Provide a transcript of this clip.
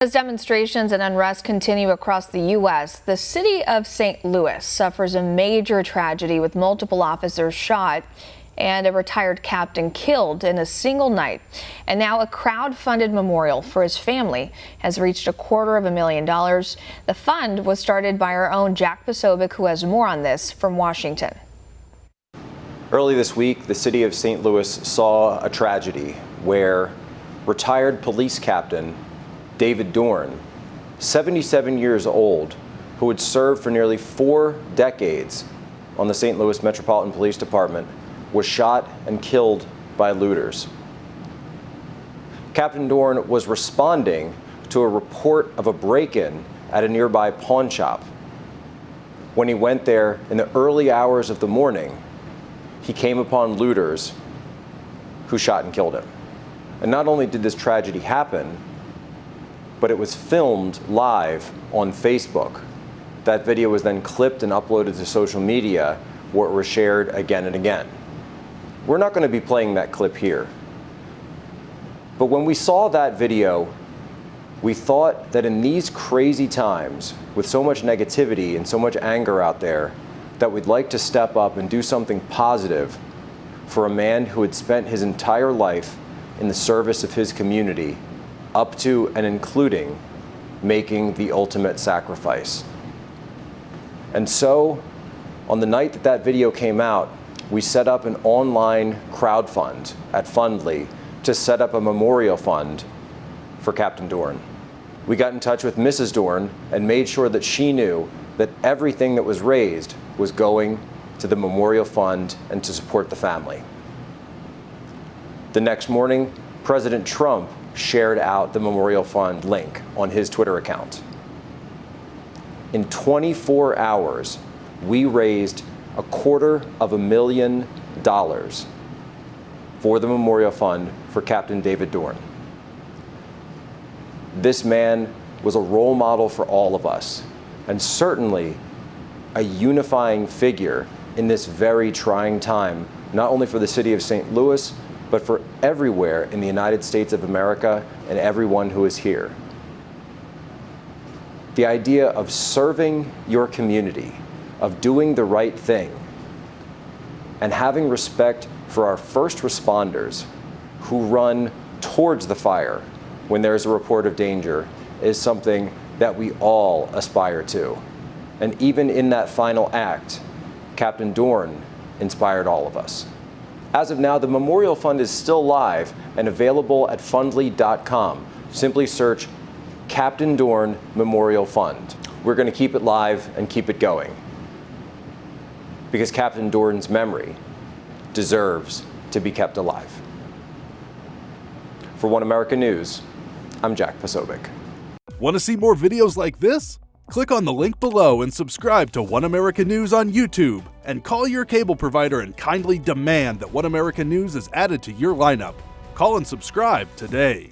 As demonstrations and unrest continue across the U.S., the city of St. Louis suffers a major tragedy with multiple officers shot and a retired captain killed in a single night. And now a crowd-funded memorial for his family has reached $250,000. The fund was started by our own Jack Posobiec, who has more on this from Washington. Early this week, the city of St. Louis saw a tragedy where retired police captain Captain Dorn, 77 years old, who had served for nearly 4 decades on the St. Louis Metropolitan Police Department, was shot and killed by looters. Captain Dorn was responding to a report of a break-in at a nearby pawn shop. When he went there in the early hours of the morning, he came upon looters who shot and killed him. And not only did this tragedy happen, but it was filmed live on Facebook. That video was then clipped and uploaded to social media, where it was shared again and again. We're not going to be playing that clip here. But when we saw that video, we thought that in these crazy times, with so much negativity and so much anger out there, that we'd like to step up and do something positive for a man who had spent his entire life in the service of his community, up to and including making the ultimate sacrifice. And so, on the night that that video came out, we set up an online crowdfund at Fundly to set up a memorial fund for Captain Dorn. We got in touch with Mrs. Dorn and made sure that she knew that everything that was raised was going to the memorial fund and to support the family. The next morning, President Trump shared out the Memorial Fund link on his Twitter account. In 24 hours, we raised $250,000 for the Memorial Fund for Captain David Dorn. This man was a role model for all of us, and certainly a unifying figure in this very trying time, not only for the city of St. Louis, but for everywhere in the United States of America and everyone who is here. The idea of serving your community, of doing the right thing, and having respect for our first responders who run towards the fire when there's a report of danger is something that we all aspire to. And even in that final act, Captain Dorn inspired all of us. As of now, the Memorial Fund is still live and available at fundly.com. Simply search Captain Dorn Memorial Fund. We're going to keep it live and keep it going, because Captain Dorn's memory deserves to be kept alive. For One America News, I'm Jack Posobiec. Want to see more videos like this? Click on the link below and subscribe to One America News on YouTube, and call your cable provider and kindly demand that One America News is added to your lineup. Call and subscribe today.